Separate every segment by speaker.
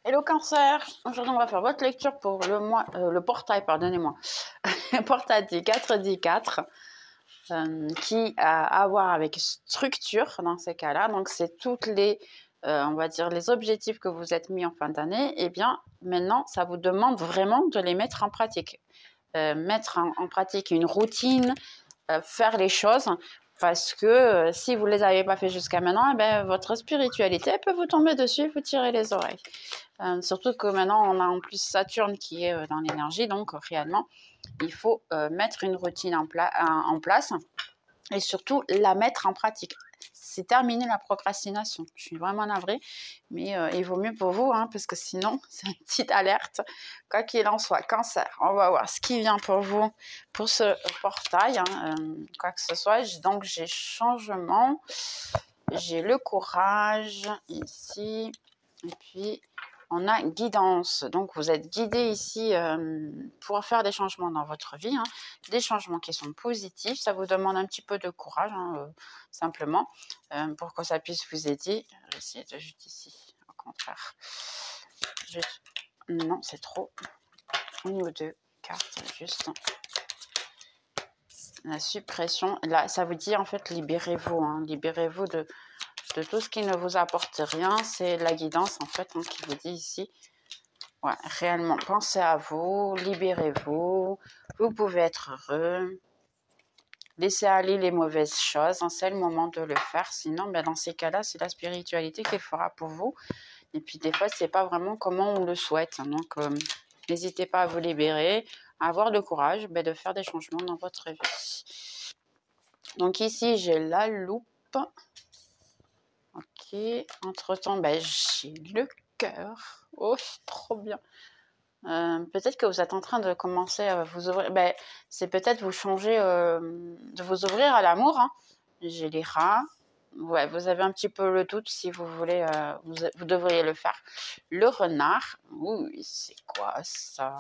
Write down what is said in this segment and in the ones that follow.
Speaker 1: Hello Cancer, aujourd'hui on va faire votre lecture pour le mois, le portail, pardonnez-moi, portail du 4-10-4 qui a à voir avec structure dans ces cas-là. Donc c'est toutes les, on va dire, les objectifs que vous êtes mis en fin d'année. Et bien maintenant, ça vous demande vraiment de les mettre en pratique. Mettre en pratique une routine, faire les choses. Parce que si vous ne les avez pas fait jusqu'à maintenant, eh bien, votre spiritualité peut vous tomber dessus, vous tirer les oreilles. Surtout que maintenant, on a en plus Saturne qui est dans l'énergie, donc réellement, il faut mettre une routine en place et surtout la mettre en pratique. C'est terminer la procrastination. Je suis vraiment navrée, mais il vaut mieux pour vous, hein, parce que sinon, c'est une petite alerte. Quoi qu'il en soit, Cancer, on va voir ce qui vient pour vous pour ce portail, hein, quoi que ce soit. Donc, j'ai changement, j'ai le courage ici, et puis on a guidance. Donc, vous êtes guidé ici pour faire des changements dans votre vie, hein, des changements qui sont positifs. Ça vous demande un petit peu de courage, hein, simplement, pour que ça puisse vous aider. Je vais essayer de juste ici, au contraire. Juste... Non, c'est trop. Une ou deux cartes, juste. La suppression. Là, ça vous dit, en fait, libérez-vous. Hein, libérez-vous de tout ce qui ne vous apporte rien. C'est la guidance, en fait, hein, qui vous dit ici. Ouais, réellement, pensez à vous, libérez-vous, vous pouvez être heureux, laissez aller les mauvaises choses, hein, c'est le moment de le faire, sinon ben, dans ces cas-là, c'est la spiritualité qui le fera pour vous, et puis des fois, c'est pas vraiment comment on le souhaite, hein, donc n'hésitez pas à vous libérer, à avoir le courage de faire des changements dans votre vie. Donc ici, j'ai la loupe, ok, entre-temps, j'ai le cœur, oh, trop bien. Peut-être que vous êtes en train de commencer à vous ouvrir. C'est peut-être vous changer, de vous ouvrir à l'amour. Hein. J'ai les rats. Ouais, vous avez un petit peu le doute si vous voulez, vous devriez le faire. Le renard. Oui, c'est quoi ça?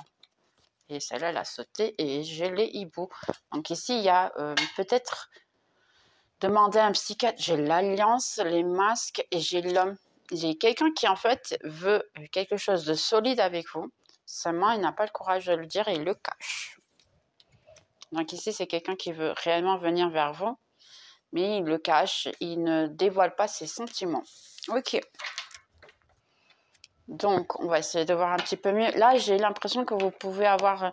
Speaker 1: Et celle-là, elle a sauté. Et j'ai les hiboux. Donc ici, il y a peut-être demander à un psychiatre. J'ai l'alliance, les masques et j'ai l'homme. J'ai quelqu'un qui, en fait, veut quelque chose de solide avec vous. Seulement, il n'a pas le courage de le dire et il le cache. Donc ici, c'est quelqu'un qui veut réellement venir vers vous, mais il le cache, il ne dévoile pas ses sentiments. Ok. Donc, on va essayer de voir un petit peu mieux. Là, j'ai l'impression que vous pouvez avoir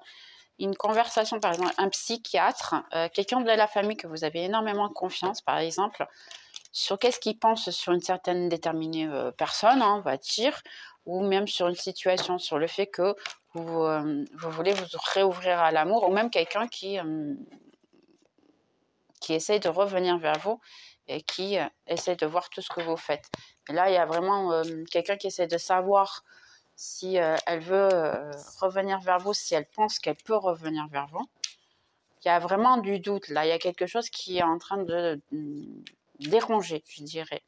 Speaker 1: une conversation, par exemple, un psychiatre, quelqu'un de la famille que vous avez énormément confiance, par exemple, sur qu'est-ce qu'il pense sur une certaine déterminée personne, hein, on va dire, ou même sur une situation, sur le fait que vous voulez vous réouvrir à l'amour, ou même quelqu'un qui essaye de revenir vers vous et qui essaye de voir tout ce que vous faites. Et là, il y a vraiment quelqu'un qui essaie de savoir si elle veut revenir vers vous, si elle pense qu'elle peut revenir vers vous. Il y a vraiment du doute, là. Il y a quelque chose qui est en train de déranger, je dirais.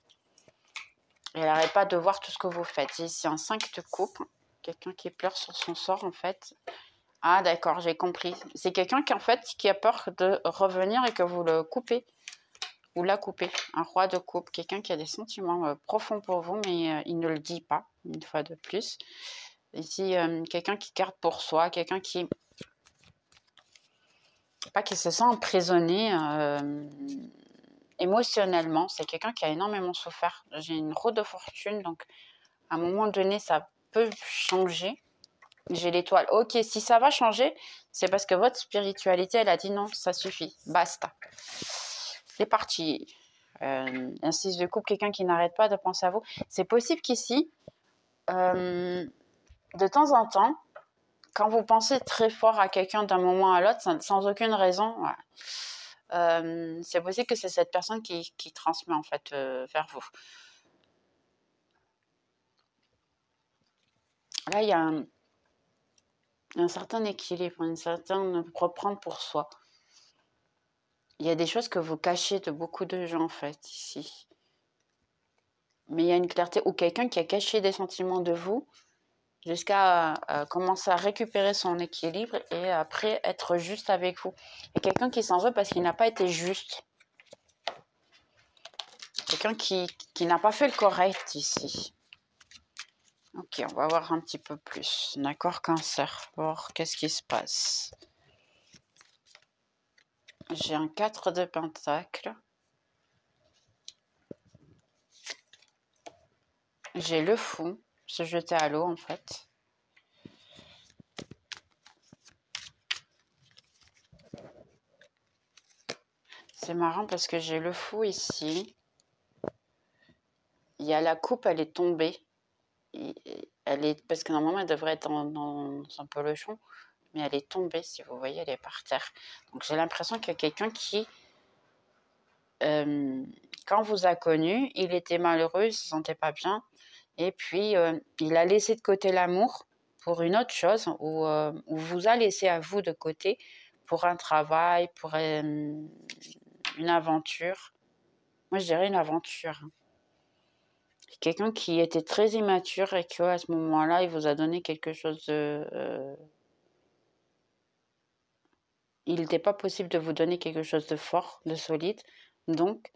Speaker 1: Et elle n'arrête pas de voir tout ce que vous faites. Ici, un 5 de coupe. Quelqu'un qui pleure sur son sort, en fait. Ah, d'accord, j'ai compris. C'est quelqu'un qui, en fait, qui a peur de revenir et que vous le coupez. Ou la coupez. Un roi de coupe. Quelqu'un qui a des sentiments profonds pour vous, mais il ne le dit pas, une fois de plus. Ici, quelqu'un qui garde pour soi. Quelqu'un qui... Pas qui se sent emprisonné émotionnellement. C'est quelqu'un qui a énormément souffert. J'ai une roue de fortune, donc à un moment donné, ça peut changer. J'ai l'étoile. Ok, si ça va changer, c'est parce que votre spiritualité, elle a dit non, ça suffit, basta. C'est parti. Un 6 de coupe, quelqu'un qui n'arrête pas de penser à vous. C'est possible qu'ici, de temps en temps, quand vous pensez très fort à quelqu'un d'un moment à l'autre, sans aucune raison, ouais, c'est possible que c'est cette personne qui transmet en fait vers vous. Là, il y a un certain équilibre, une certaine reprendre pour soi. Il y a des choses que vous cachez de beaucoup de gens, en fait, ici. Mais il y a une clarté, ou quelqu'un qui a caché des sentiments de vous jusqu'à commencer à récupérer son équilibre et après être juste avec vous. Et quelqu'un qui s'en veut parce qu'il n'a pas été juste. Quelqu'un qui n'a pas fait le correct ici. Ok, on va voir un petit peu plus. D'accord, Cancer. Voir qu'est-ce qui se passe. J'ai un 4 de Pentacle. J'ai le fou, se jeter à l'eau en fait. C'est marrant parce que j'ai le fou ici. Il y a la coupe, elle est tombée. Elle est, parce que normalement elle devrait être dans un pelochon, mais elle est tombée, si vous voyez, elle est par terre. Donc j'ai l'impression qu'il y a quelqu'un qui, quand vous a connu, il était malheureux, il se sentait pas bien, et puis il a laissé de côté l'amour pour une autre chose, ou vous a laissé à vous de côté pour un travail, pour une aventure. Moi je dirais une aventure. Quelqu'un qui était très immature et qu'à ce moment-là, il vous a donné quelque chose de... il n'était pas possible de vous donner quelque chose de fort, de solide. Donc,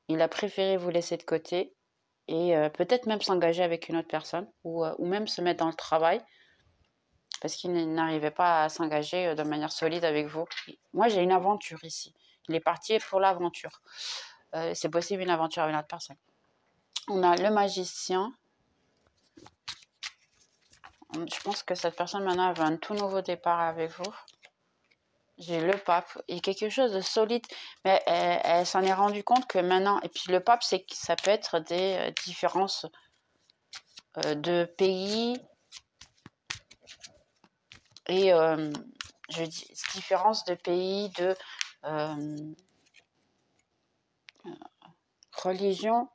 Speaker 1: il a préféré vous laisser de côté et peut-être même s'engager avec une autre personne ou même se mettre dans le travail parce qu'il n'arrivait pas à s'engager de manière solide avec vous. Moi, j'ai une aventure ici. Il est parti pour l'aventure. C'est possible une aventure avec une autre personne. On a le magicien. Je pense que cette personne maintenant veut un tout nouveau départ avec vous. J'ai le pape. Il y a quelque chose de solide, mais elle s'en est rendue compte que maintenant... Et puis le pape, c'est que ça peut être des différences de pays et je dis différences de pays, de religion,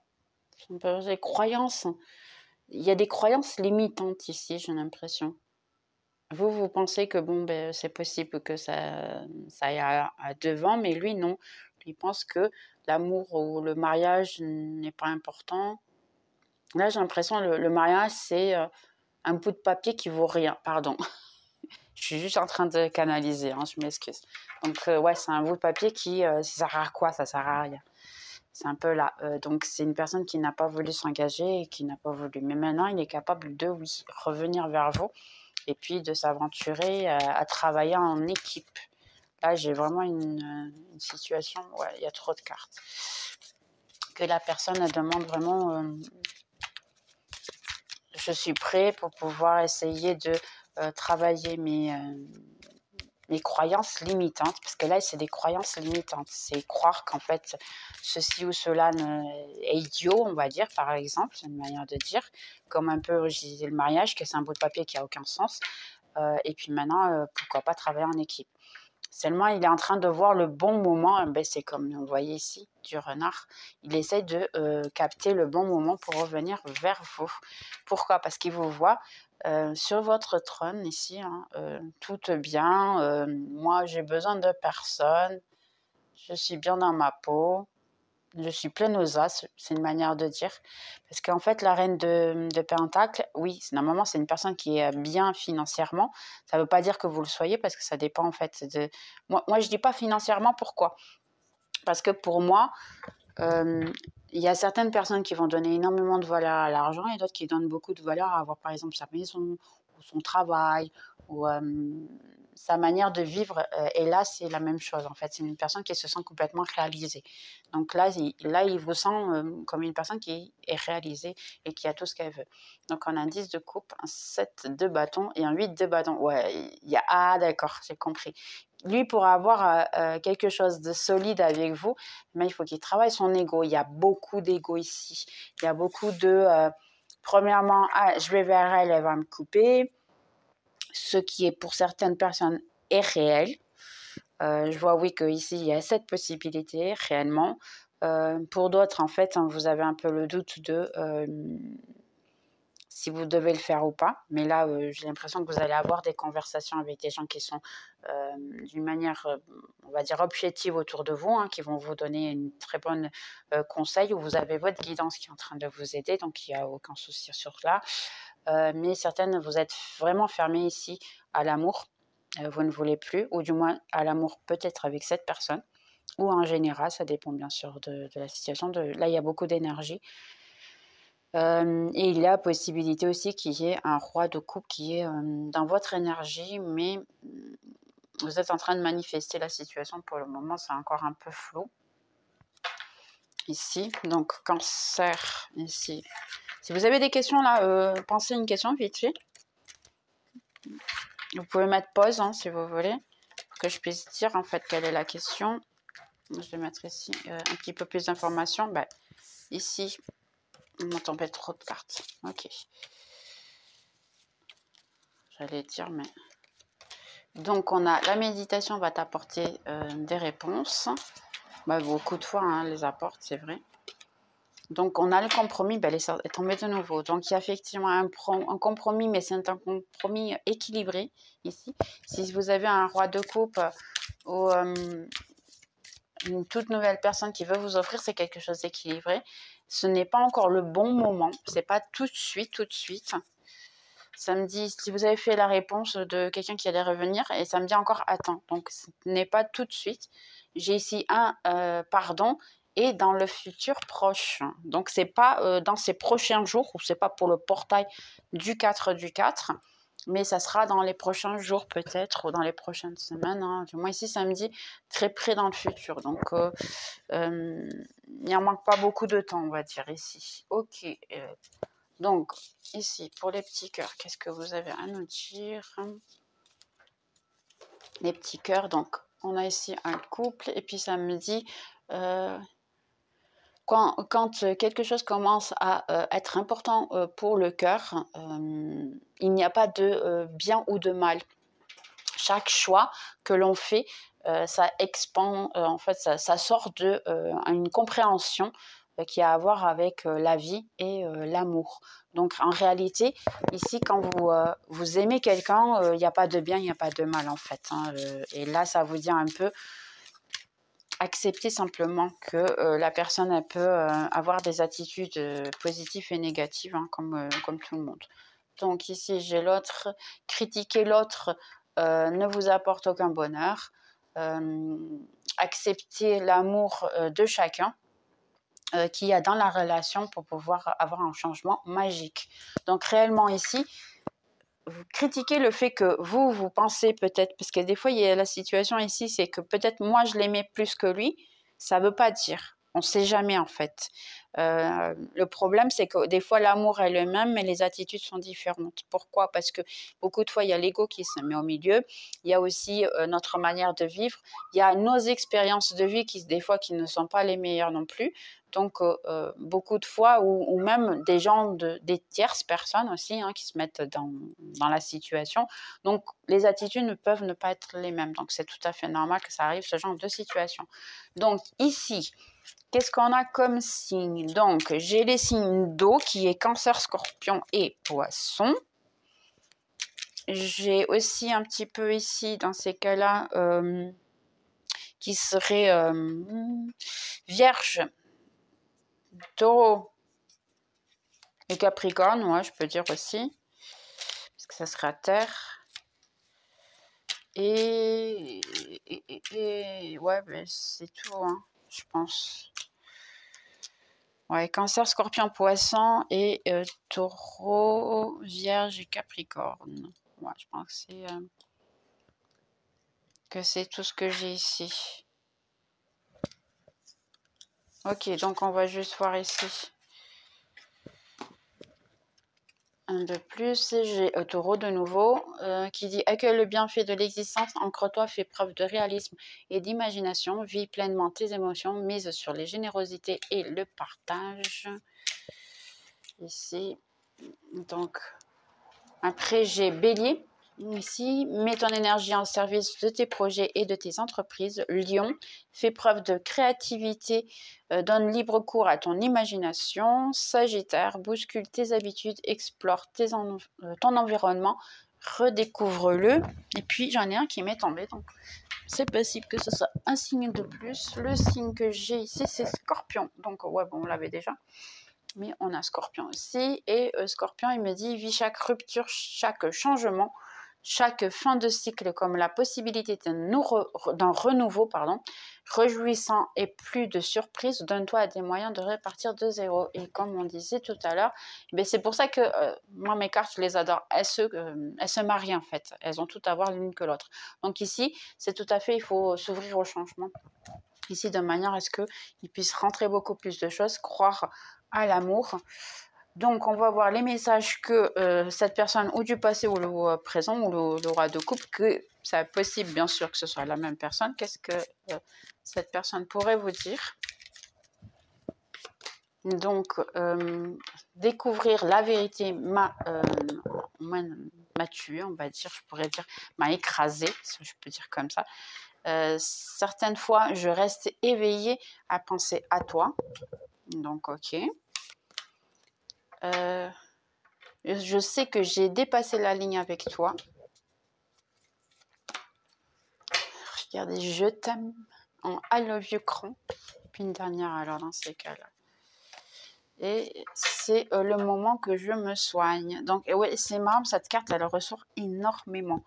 Speaker 1: des croyances. Il y a des croyances limitantes ici, j'ai l'impression. Vous pensez que bon, ben, c'est possible que ça aille à devant, mais lui, non. Lui pense que l'amour ou le mariage n'est pas important. Là, j'ai l'impression que le mariage, c'est un bout de papier qui vaut rien. Pardon. Je suis juste en train de canaliser, hein, je m'excuse. Donc, ouais, c'est un bout de papier qui, ça sert à quoi? Ça sert à rien. C'est un peu là. Donc, c'est une personne qui n'a pas voulu s'engager et qui n'a pas voulu. Mais maintenant, il est capable de, oui, revenir vers vous et puis de s'aventurer à travailler en équipe. Là, j'ai vraiment une situation, ouais, il y a trop de cartes. Que la personne, elle demande vraiment, je suis prêt pour pouvoir essayer de travailler mes croyances limitantes, parce que là, c'est des croyances limitantes. C'est croire qu'en fait, ceci ou cela est idiot, on va dire, par exemple, c'est une manière de dire, comme un peu, je disais, le mariage, que c'est un bout de papier qui n'a aucun sens. Et puis maintenant, pourquoi pas travailler en équipe. Seulement, il est en train de voir le bon moment. Ben, c'est comme vous voyez ici, du renard. Il essaie de capter le bon moment pour revenir vers vous. Pourquoi? Parce qu'il vous voit sur votre trône ici, hein, tout bien. Moi, j'ai besoin de personne. Je suis bien dans ma peau. Je suis pleine aux as, c'est une manière de dire. Parce qu'en fait, la reine de Pentacle, oui, normalement, c'est une personne qui est bien financièrement. Ça ne veut pas dire que vous le soyez, parce que ça dépend en fait de... Moi je ne dis pas financièrement, pourquoi? Parce que pour moi, il y a certaines personnes qui vont donner énormément de valeur à l'argent et d'autres qui donnent beaucoup de valeur à avoir, par exemple, sa maison, ou son travail, ou sa manière de vivre. Et là, c'est la même chose, en fait. C'est une personne qui se sent complètement réalisée. Donc là, il vous sent comme une personne qui est réalisée et qui a tout ce qu'elle veut. Donc, on a un 10 de coupe, un 7 de bâton et un 8 de bâton. Ouais, il y a... Ah, d'accord, j'ai compris. Lui, pour avoir quelque chose de solide avec vous, mais il faut qu'il travaille son ego. Il y a beaucoup d'ego ici. Il y a beaucoup de... premièrement, je vais vers elle, elle va me couper. Ce qui est pour certaines personnes est réel. Je vois, oui, qu'ici, il y a cette possibilité réellement. Pour d'autres, en fait, vous avez un peu le doute de si vous devez le faire ou pas. Mais là, j'ai l'impression que vous allez avoir des conversations avec des gens qui sont d'une manière, on va dire, objective autour de vous, hein, qui vont vous donner une très bonne conseil, où vous avez votre guidance qui est en train de vous aider, donc il n'y a aucun souci sur cela. Mais certaines, vous êtes vraiment fermées ici à l'amour. Vous ne voulez plus, ou du moins à l'amour peut-être avec cette personne, ou en général, ça dépend bien sûr de la situation. Là, il y a beaucoup d'énergie. Et il y a possibilité aussi qu'il y ait un roi de coupe qui est dans votre énergie, mais vous êtes en train de manifester la situation. Pour le moment, c'est encore un peu flou. Ici, donc cancer, ici. Si vous avez des questions là, pensez une question vite fait. Vous pouvez mettre pause hein, si vous voulez, pour que je puisse dire en fait quelle est la question. Je vais mettre ici un petit peu plus d'informations. Ben, ici, on m'a tombé trop de cartes. Ok. J'allais dire, mais... Donc, on a la méditation va t'apporter des réponses. Ben, beaucoup de fois, hein, les apporte, c'est vrai. Donc, on a le compromis, ben, elle est tombée de nouveau. Donc, il y a effectivement un compromis, mais c'est un compromis équilibré ici. Si vous avez un roi de coupe ou une toute nouvelle personne qui veut vous offrir, c'est quelque chose d'équilibré. Ce n'est pas encore le bon moment. C'est pas tout de suite, Ça me dit, si vous avez fait la réponse de quelqu'un qui allait revenir, et ça me dit encore attends. Donc, ce n'est pas tout de suite. J'ai ici un pardon et dans le futur proche. Donc, c'est pas dans ces prochains jours, ou c'est pas pour le portail du 4 du 4, mais ça sera dans les prochains jours peut-être, ou dans les prochaines semaines. Hein. Du moins, ici, ça me dit très près dans le futur. Donc, il n'y en manque pas beaucoup de temps, on va dire, ici. Ok. Donc, ici, pour les petits cœurs, qu'est-ce que vous avez à nous dire? Les petits cœurs, donc, on a ici un couple, et puis ça me dit, quand quelque chose commence à être important pour le cœur, il n'y a pas de bien ou de mal. Chaque choix que l'on fait, ça expand, en fait, ça sort d'une compréhension qui a à voir avec la vie et l'amour. Donc, en réalité, ici, quand vous aimez quelqu'un, il n'y a pas de bien, il n'y a pas de mal, en fait. Hein, et là, ça vous dit un peu, accepter simplement que la personne, elle peut avoir des attitudes positives et négatives, hein, comme tout le monde. Donc, ici, j'ai l'autre. Critiquer l'autre ne vous apporte aucun bonheur. Accepter l'amour de chacun qu'il y a dans la relation pour pouvoir avoir un changement magique. Donc réellement ici, vous critiquez le fait que vous pensez peut-être, parce que des fois il y a la situation ici, c'est que peut-être moi je l'aimais plus que lui, ça ne veut pas dire. On ne sait jamais en fait. Le problème, c'est que des fois, l'amour est le même, mais les attitudes sont différentes. Pourquoi? Parce que beaucoup de fois, il y a l'ego qui se met au milieu. Il y a aussi notre manière de vivre. Il y a nos expériences de vie qui, des fois, qui ne sont pas les meilleures non plus. Donc, beaucoup de fois, ou même des gens, des tierces personnes aussi, hein, qui se mettent dans la situation. Donc, les attitudes ne peuvent ne pas être les mêmes. Donc, c'est tout à fait normal que ça arrive, ce genre de situation. Donc, ici, qu'est-ce qu'on a comme signe? Donc, j'ai les signes d'eau qui est Cancer, Scorpion et Poisson. J'ai aussi un petit peu ici, dans ces cas-là, qui serait Vierge, Taureau et Capricorne. Ouais, je peux dire aussi. Parce que ça sera Terre. Et ouais, ben, c'est tout, hein, je pense. Ouais, Cancer, Scorpion, Poisson et Taureau, Vierge et Capricorne. Ouais, je pense que c'est tout ce que j'ai ici. Ok, donc on va juste voir ici. Un de plus, j'ai Taureau de nouveau, qui dit « Accueille le bienfait de l'existence, ancre-toi, fais preuve de réalisme et d'imagination, vis pleinement tes émotions, mise sur les générosités et le partage. » Ici, donc, après j'ai Bélier. Ici, mets ton énergie en service de tes projets et de tes entreprises. Lion, fais preuve de créativité, donne libre cours à ton imagination. Sagittaire, bouscule tes habitudes, explore ton environnement, redécouvre-le. Et puis, j'en ai un qui m'est tombé, donc c'est possible que ce soit un signe de plus. Le signe que j'ai ici, c'est Scorpion. Donc, ouais, bon, on l'avait déjà. Mais on a Scorpion aussi. Et Scorpion, il me dit, vis chaque rupture, chaque changement, chaque fin de cycle comme la possibilité d'un renouveau, réjouissant et plus de surprises. Donne-toi à des moyens de repartir de zéro. Et comme on disait tout à l'heure, c'est pour ça que moi, mes cartes, je les adore. Elles se marient en fait. Elles ont tout à voir l'une que l'autre. Donc ici, c'est tout à fait, il faut s'ouvrir au changement. Ici, de manière à ce qu'il puisse rentrer beaucoup plus de choses, croire à l'amour. Donc, on va voir les messages que cette personne, ou du passé, ou le présent, ou le roi de coupe, que c'est possible, bien sûr, que ce soit la même personne. Qu'est-ce que cette personne pourrait vous dire? Donc, découvrir la vérité m'a tué, on va dire, je pourrais dire, m'a écrasé, si je peux dire comme ça. Certaines fois, je reste éveillée à penser à toi. Donc, ok. Je sais que j'ai dépassé la ligne avec toi. Regardez, je t'aime en I love you cran. Puis une dernière alors dans ces cas-là. Et c'est le moment que je me soigne. Donc, ouais, c'est marrant, cette carte, elle ressort énormément.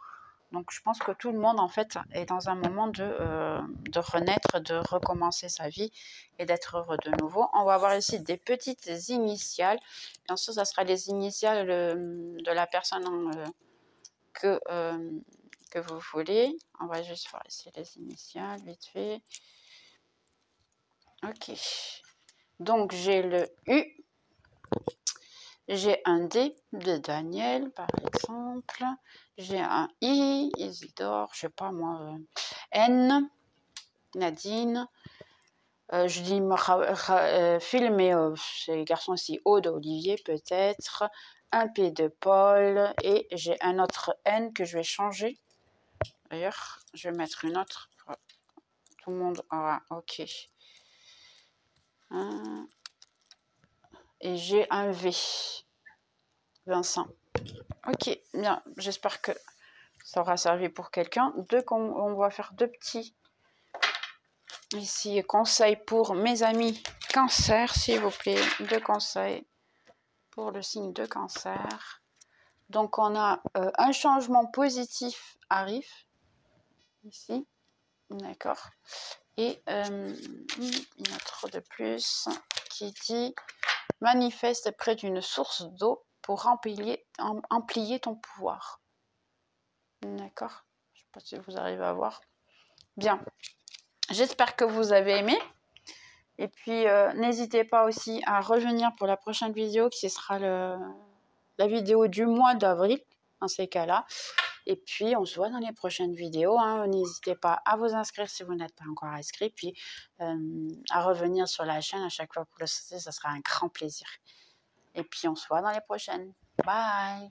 Speaker 1: Donc, je pense que tout le monde, en fait, est dans un moment de renaître, de recommencer sa vie et d'être heureux de nouveau. On va voir ici des petites initiales. Bien sûr, ça sera les initiales de la personne que vous voulez. On va juste voir ici les initiales, vite fait. Ok. Donc, j'ai le U. J'ai un D de Daniel, par exemple. J'ai un I, Isidore, je sais pas moi. N, Nadine. Je dis Phil, mais c'est les garçons aussi. O d'Olivier, peut-être. Un P de Paul. Et j'ai un autre N que je vais changer. D'ailleurs, je vais mettre une autre. Tout le monde aura. Ok. Et j'ai un V. Vincent. Ok, bien. J'espère que ça aura servi pour quelqu'un. On va faire deux petits ici conseils pour mes amis cancer, s'il vous plaît. Deux conseils pour le signe de cancer. Donc, on a un changement positif arrive ici. D'accord. Et une autre de plus qui dit manifeste près d'une source d'eau pour amplier ton pouvoir. D'accord. Je ne sais pas si vous arrivez à voir. Bien. J'espère que vous avez aimé. Et puis, n'hésitez pas aussi à revenir pour la prochaine vidéo qui sera la vidéo du mois d'avril, dans ces cas-là. Et puis, on se voit dans les prochaines vidéos. Hein. N'hésitez pas à vous inscrire si vous n'êtes pas encore inscrit. Puis, à revenir sur la chaîne à chaque fois que vous le souhaitez, ça sera un grand plaisir. Et puis, on se voit dans les prochaines. Bye!